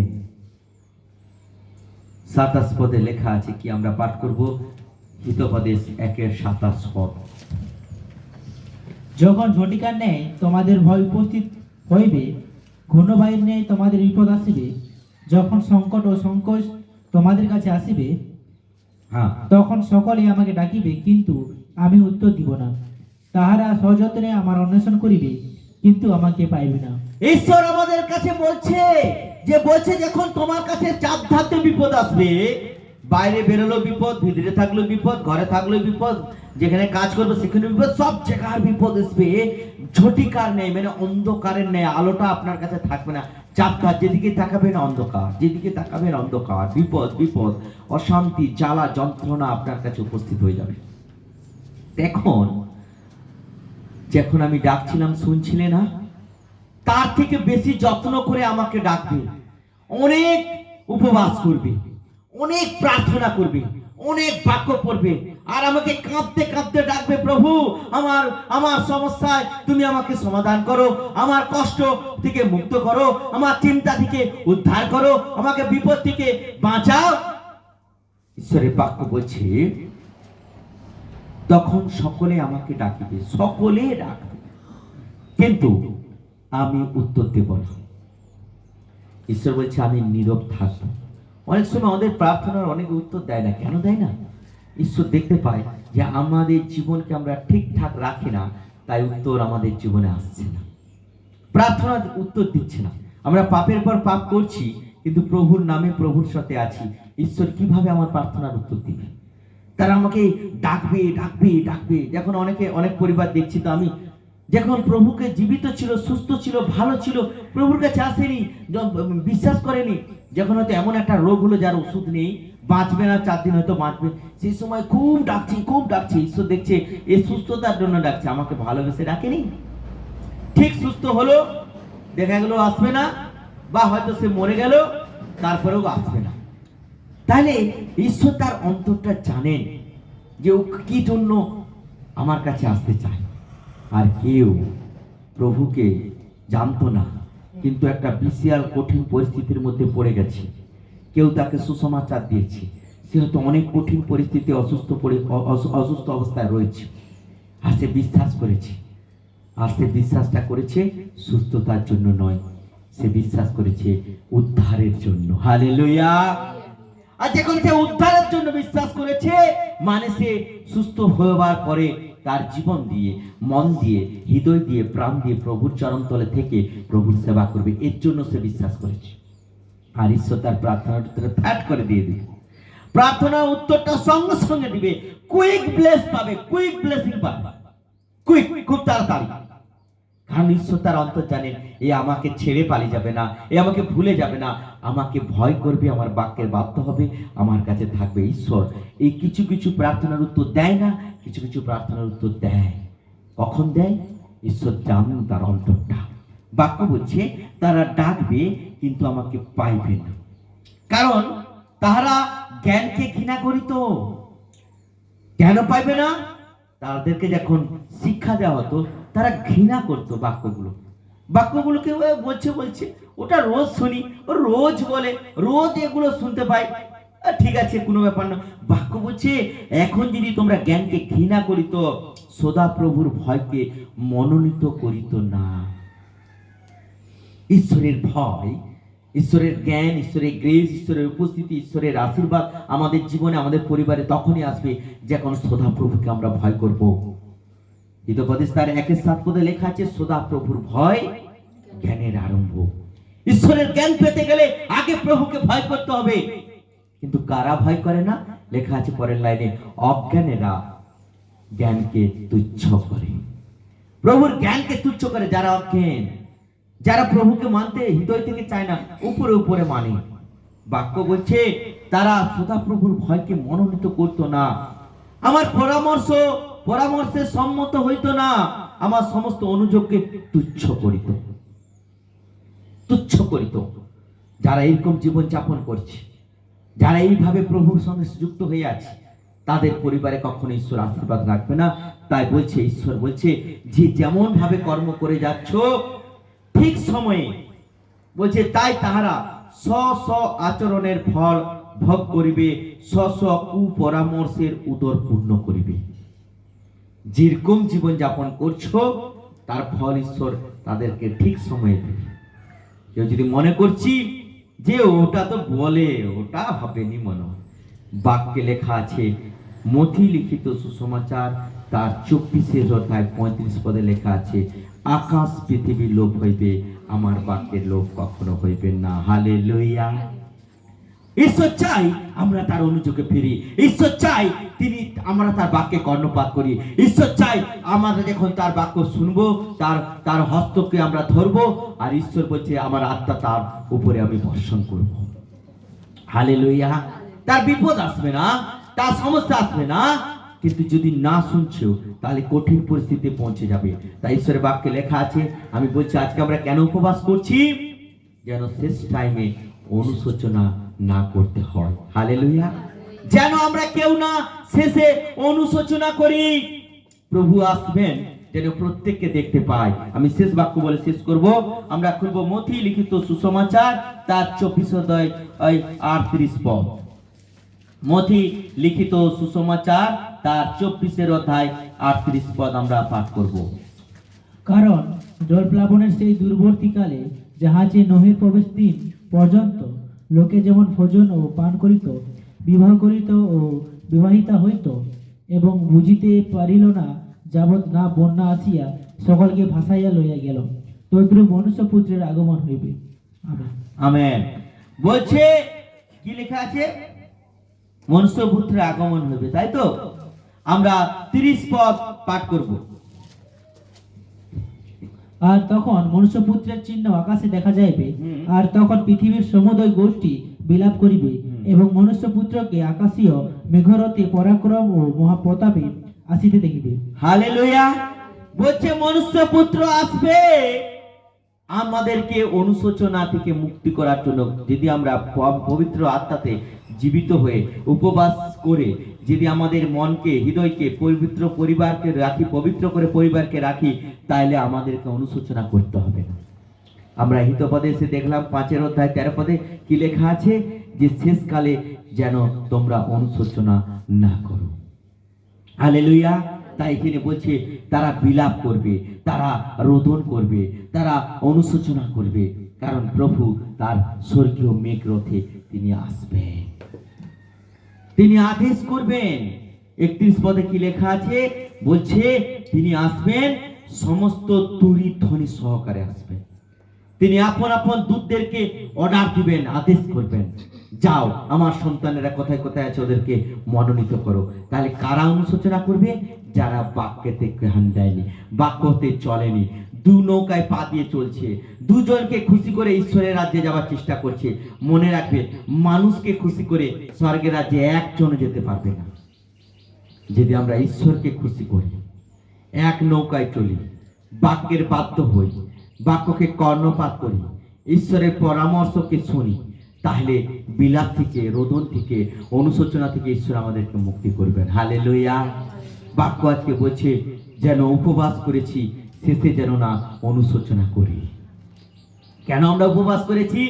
27 পদে লেখা আছে, কি আমরা পাঠ করব? হিতোপদেশ 1:27 পদ। যখন ঝটিকার ন্যায় তোমাদের ভয় উপস্থিত হইবে, ঘূর্ণবায়ুর ন্যায় তোমাদের বিপদ আসিবে, যখন সংকট ও সংকোচ তোমাদের কাছে আসিবে, হ্যাঁ, তখন সকলে আমাকে ডাকিবে, কিন্তু আমি উত্তর দিব না। তাহারা সযত্নে আমার অন্বেষণ করিবে, কিন্তু আমাকে পাইবে না। ঈশ্বর আমাদের কাছে বলছে যখন তোমার কাছে চাপ ধাতে বিপদ আসবে, বাইরে বেরোলো বিপদ, ভিতরে থাকলো বিপদ, ঘরে থাকলো বিপদ, যেখানে কাজ করবে সেখানে বিপদ, সব জায়গার বিপদ আসবে। ঝটিকার নেই, মানে অন্ধকারের নেই, আলোটা আপনার কাছে থাকবে না। চাপটা যেদিকে তাকাবেন অন্ধকার, যেদিকে তাকাবেন অন্ধকার, বিপদ বিপদ, অশান্তি, জ্বালা, যন্ত্রণা আপনার কাছে উপস্থিত হয়ে যাবে। এখন যখন আমি ডাকছিলাম শুনছিলে না, তার থেকে বেশি যত্ন করে আমাকে ডাকবে, অনেক উপবাস করবে, অনেক প্রার্থনা করবে, অনেক বাক্য পড়বে, আর আমাকে কাঁদতে কাঁদতে ডাকবে, প্রভু আমার আমার সমস্যায় তুমি আমাকে সমাধান করো, আমার কষ্ট থেকে মুক্ত করো, আমার চিন্তা থেকে উদ্ধার করো, আমাকে বিপদ থেকে বাঁচাও। ঈশ্বরের বাক্য বলছে তখন সকলে আমাকে ডাকিবে, সকলে ডাকবে, কিন্তু আমি উত্তর দেব না। ঈশ্বর বলছে আমি নীরব থাকবো। অনেক সময় আমাদের প্রার্থনার অনেক উত্তর দেয় না। কেন দেয় না? ঈশ্বর দেখতে পায় যে আমাদের জীবনকে আমরা ঠিকঠাক রাখি না, তাই উত্তর আমাদের জীবনে আসছে না, প্রার্থনার উত্তর দিচ্ছে না। আমরা পাপের পর পাপ করছি, কিন্তু প্রভুর নামে প্রভুর সাথে আছি। ঈশ্বর কিভাবে আমার প্রার্থনার উত্তর দিবে? তারা আমাকে ডাকবে ডাকবে ডাকবে। যখন অনেক পরিবার দেখছি, তো আমি যখন প্রভুকে জীবিত ছিল, সুস্থ ছিল, ভালো ছিল, প্রভুর কাছে আসেনি, বিশ্বাস করেনি, যখন হয়তো এমন একটা রোগ হলো যার ওষুধ নেই, বাঁচবে না, 4 দিন হয়তো বাঁচবে, সেই সময় খুব ডাকছি খুব ডাকছি। ঈশ্বর দেখছে এই সুস্থতার জন্য ডাকছে, আমাকে ভালোবেসে ডাকেনি। ঠিক সুস্থ হলো, দেখা গেল আসবে না, বা হয়তো সে মরে গেল, তারপরেও আসবে না। তাহলে ঈশ্বর তার অন্তরটা জানেন যে ও কি জন্য আমার কাছে আসতে চায়। আর কেউ প্রভুকে জানতো না, কিন্তু একটা বিশাল কঠিন পরিস্থিতির মধ্যে পড়ে গেছে। কেউ তাকে সুসমাচার দিয়েছে, সে হয়তো অনেক কঠিন পরিস্থিতি অসুস্থ অবস্থায় রয়েছে, আর সে বিশ্বাস করেছে। আর সে বিশ্বাসটা করেছে সুস্থতার জন্য নয়, সে বিশ্বাস করেছে উদ্ধারের জন্য। হালেলুয়া। আর যখন সে উদ্ধারের জন্য বিশ্বাস করেছে, মানে সে সুস্থ হবার পরে তার জীবন দিয়ে, মন দিয়ে, হৃদয় দিয়ে, প্রাণ দিয়ে প্রভুর চরণতলে থেকে প্রভুর সেবা করবে, এর জন্য সে বিশ্বাস করেছে। আর ঈশ্বর তার প্রার্থনার উত্তরে ফ্যাট করে দিয়ে দিবে। প্রার্থনার উত্তরটা সঙ্গে সঙ্গে দিবে, কুইক ব্লেস পাবে, কুইক ব্লেসিং পাবে, কুইক, খুব তাড়াতাড়ি। কারণ ঈশ্বর তার অন্তর জানেন, এ আমাকে ছেড়ে পালিয়ে যাবে না, এ আমাকে ভুলে যাবে না, আমাকে ভয় করবে, আমার বাক্যের বাধ্য হবে, আমার কাছে থাকবে। ঈশ্বর এই কিছু কিছু প্রার্থনার উত্তর দেয় না, কিছু কিছু প্রার্থনার উত্তর দেয়। কখন দেয়? ঈশ্বর জানেন তার অন্তরটা। বাক্য বলছে তারা ডাকবে কিন্তু আমাকে পাইবে না, কারণ তাহারা জ্ঞানকে ঘৃণা করিত। কেন পাইবে না? তাদেরকে যখন শিক্ষা দেওয়া হতো, তারা ঘৃণা করতো বাক্যগুলোকে বলছে ওটা রোজ শুনি, ও রোজ বলে, রোজ এগুলো শুনতে পাই, ঠিক আছে, কোনো ব্যাপার না। বাক্য বলছে এখন যদি তোমরা জ্ঞানকে ঘৃণা করিত, সদা প্রভুর ভয়কে মনোনীত করিত না। ঈশ্বরের ভয়, ঈশ্বরের জ্ঞান, ঈশ্বরের গ্রেস, ঈশ্বরের উপস্থিতি, ঈশ্বরের আশীর্বাদ আমাদের জীবনে, আমাদের পরিবারে তখনই আসবে যখন সদা প্রভুকে আমরা ভয় করব। হিতোপদেশ তার 1:7 পদে লেখা আছে, সদা প্রভুর ভয় জ্ঞানের আরম্ভ। ঈশ্বরের জ্ঞান পেতে গেলে আগে প্রভুকে ভয় করতে হবে। কিন্তু কারা ভয় করে না? লেখা আছে পরের লাইনে, অজ্ঞানেরা জ্ঞানকে তুচ্ছ করে। প্রভুর জ্ঞানকে তুচ্ছ করে যারা অজ্ঞান, যারা প্রভুকে মানতে হৃদয় থেকে চায় না, উপরে উপরে মানে। বাক্য বলছে তারা সদা প্রভুর ভয়কে মনোনীত করতো না, আমার পরামর্শে সম্মত হইতো না, আমার সমস্ত অনুযোগকে তুচ্ছ করিত। যারা এরকম জীবন যাপন করছে, যারা এইভাবে প্রভুর সঙ্গে যুক্ত হয়ে আছে, তাদের পরিবারে কখনো ঈশ্বর আশীর্বাদ রাখবে না। তাই বলছে, ঈশ্বর বলছে যে যেমন ভাবে কর্ম করে যাচ্ছ ঠিক সময়ে, বলছে তাই তাহারা স্ব আচরণের ফল ভোগ করিবে, স্ব কুপরামর্শের উদর পূর্ণ করিবে। যেরকম জীবন যাপন করছো তার ফল ঈশ্বর তাদেরকে ঠিক সময়ে দেবে। কেউ যদি মনে করছি যে ওটা তো বলে, ওটা হবে নি, মনে বাক্যে লেখা আছে, মথি লিখিত সুসমাচার তার 24 অধ্যায় 35 পদে লেখা আছে, আকাশ পৃথিবীর লোভ হইবে, আমার বাক্যের লোভ কখনো হইবে না। হালেলুয়া। ঈশ্বর চাই আমরা তার অনুযোগে ফিরি, ঈশ্বর চাই আমরা তার বাক্যে কর্ণপাত করি, ঈশ্বর চাই আমরা যখন তার বাক্য শুনবো তার হস্তকে আমরা ধরবো, আর ঈশ্বর বলছে আমার আত্মা তার উপরে আমি বর্ষণ করব। হালেলুয়া। তার বিপদ আসবে না, তার সমস্যা আসবে না, কিন্তু যদি না শুনছো তাহলে কঠিন পরিস্থিতিতে পৌঁছে যাবে। তাই ঈশ্বরের বাক্যে লেখা আছে, আমি বলছি আজকে আমরা কেন উপবাস করছি? যেন শেষ টাইমে অনুশোচনা না করতে হয়। হালেলুয়া। যেন আমরা কেউ না শেষে অনুশোচনা করি। প্রভু আসবেন যেন প্রত্যেককে দেখতে পাই। আমি শেষ বাক্য বলে শেষ করব। আমরা খুলব মথি লিখিত সুসমাচার তার 24 অধ্যায় 38 পদ। মথি লিখিত সুসমাচার তার 24 অধ্যায় 38 পদ আমরা পাঠ করব। কারণ জলপ্লাবনের সেই দূরবর্তীকালে জাহাজে নোহের প্রবেশ দিন পর্যন্ত লোকে যেমন ভোজন ও পান করিত, বিবাহ করিত ও বিবাহিতা হইত, এবং বুঝিতে পারিল না যাবৎ না বন্যা আসিয়া সকলকে ভাসাইয়া লইয়া গেল, তদ্রূপ মনুষ্যপুত্রের আগমন হইবে। আমেন। আমেন। বলছে কি লেখা আছে? মনুষ্যপুত্রের আগমন হবে, তাই তো? আমরা 30 পদ পাঠ করব। আর তখন মনুষ্যপুত্রের চিহ্ন আকাশে দেখা যাইবে, আর তখন পৃথিবীর সমুদয় গোষ্ঠী বিলাপ করিবে, এবং মনুষ্যপুত্রকে আকাশীয় মেঘরথে পরাক্রম ও মহাপ্রতাপে আসিতে দেখিবে। হালেলুয়া। বলছে মনুষ্য পুত্র আসবে আমাদেরকে অনুশোচনা থেকে মুক্তি করার জন্য। যদি আমরা পবিত্র আত্মাতে জীবিত হয়ে উপবাস করে যদি আমাদের মনকে হৃদয়কে পবিত্র পরিবারকে রাখি, পবিত্র করে পরিবারকে রাখি, তাহলে আমাদেরকে অনুশোচনা করতে হবে না। আমরা হিতপদে এসে দেখলাম 5 অধ্যায় 13 পদে কি লেখা আছে, যে শেষকালে যেন তোমরা অনুশোচনা না করো। হালেলুয়া। তাই এখানে বলছে তারা বিলাপ করবে, তারা রোদন করবে, তারা অনুশোচনা করবে, কারণ প্রভু তার স্বর্গীয় মেঘ রথে তিনি আসবেন, তিনি আদেশ করবেন। 31 পদে কি লেখা আছে, বলছে তিনি আসবেন সমস্ত তুরি ধ্বনি সহকারে আসবেন। তিনি আপন আপন দূতদেরকে অর্ডার দিবেন, আদেশ করবেন, যাও আমার সন্তানেরা কোথায় কোথায় আছে ওদেরকে মনোনীত করো। তাহলে কারা অনুশোচনা করবে? যারা বাক্যতে ধ্যান দেয়নি, বাক্যতে চলেনি, দু নৌকায় পা দিয়ে চলছে, দুজনকে খুশি করে ঈশ্বরের রাজ্যে যাওয়ার চেষ্টা করছে। মনে রাখবে, মানুষকে খুশি করে স্বর্গের রাজ্যে একজন যেতে পারবে না। যদি আমরা ঈশ্বরকে খুশি করি, এক নৌকায় চলি, বাক্যের বাধ্য হই, বাক্যকে কর্ণপাত করি, ঈশ্বরের পরামর্শকে শুনি, তাহলে বিলাপ থেকে, রোদন থেকে, অনুশোচনা থেকে ঈশ্বর আমাদেরকে মুক্তি করবেন। হালেলুয়া। বাক্য আজকে বলছে যেন উপবাস করেছি, শেষে যেন না অনুশোচনা করি। কেন আমরা উপবাস করেছি?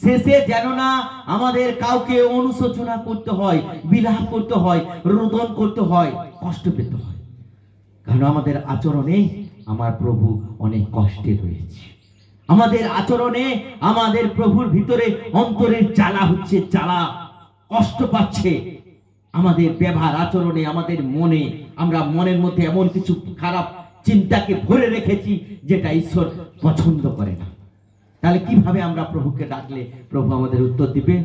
শেষে যেন না আমাদের কাউকে অনুশোচনা করতে হয়, বিলাপ করতে হয়, রোদন করতে হয়, কষ্ট পেতে হয়। কারণ আমাদের আচরণে আমার প্রভু অনেক কষ্টে রয়েছে। আমাদের আচরণে আমাদের প্রভুর ভিতরে অন্তরের জ্বালা হচ্ছে, জ্বালা, কষ্ট পাচ্ছে। আমাদের ব্যবহার আচরণে, আমাদের মনে, আমরা মনের মধ্যে এমন কিছু খারাপ চিন্তাকে ভরে রেখেছি যেটা ঈশ্বর পছন্দ করে না। তাহলে কিভাবে আমরা প্রভুকে ডাকলে প্রভু আমাদের উত্তর দিবেন?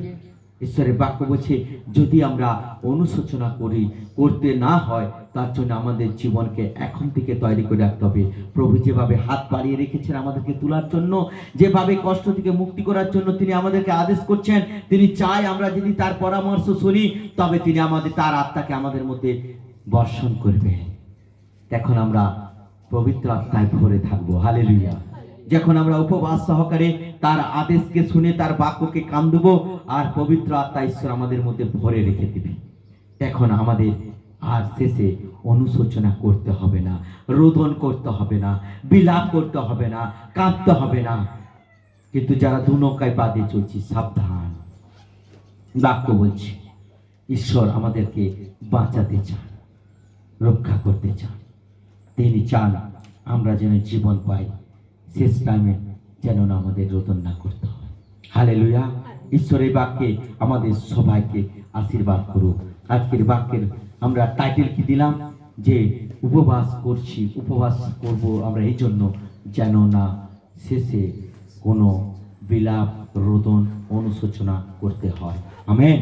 ঈশ্বরের বাক্য বলছে যদি আমরা অনুশোচনা করি, করতে না হয়, তার জন্য আমাদের জীবনকে এখন থেকে তৈরি করে রাখতে হবে। প্রভু যেভাবে হাত বাড়িয়ে রেখেছেন আমাদেরকে তোলার জন্য, যেভাবে কষ্ট থেকে মুক্তি করার জন্য তিনি আমাদেরকে আদেশ করছেন, তিনি চাই আমরা যদি তার পরামর্শ শুনি, তবে তিনি আমাদের তার আত্মাকে আমাদের মধ্যে বর্ষণ করবেন। এখন আমরা পবিত্র আত্মায় ভরে থাকবো। হালেলুয়া। যখন আমরা উপবাস সহকারে তার আদেশকে শুনে তার বাক্যকে কান দেবো, আর পবিত্র আত্মা ঈশ্বর আমাদের মধ্যে ভরে রেখে দিবে, তখন আমাদের আর শেষে অনুশোচনা করতে হবে না, রোদন করতে হবে না, বিলাপ করতে হবে না, কাঁদতে হবে না। কিন্তু যারা দু নৌকায় পা দিয়ে চলছি, সাবধান। বাক্য বলছে ঈশ্বর আমাদেরকে বাঁচাতে চান, রক্ষা করতে চান। তিনি চান আমরা যেন জীবন পাই, শেষ টাইমে যেন না আমাদের রোদন না করতে হয়। হালেলুয়া। ঈশ্বরের বাক্যে আমাদের সবাইকে আশীর্বাদ করুক। আজকের বাক্যের আমরা টাইটেল কি দিলাম, যে উপবাস করছি, উপবাস করব আমরা এই জন্য যেন না শেষে কোনো বিলাপ, রোদন, অনুশোচনা করতে হয়। আমেন।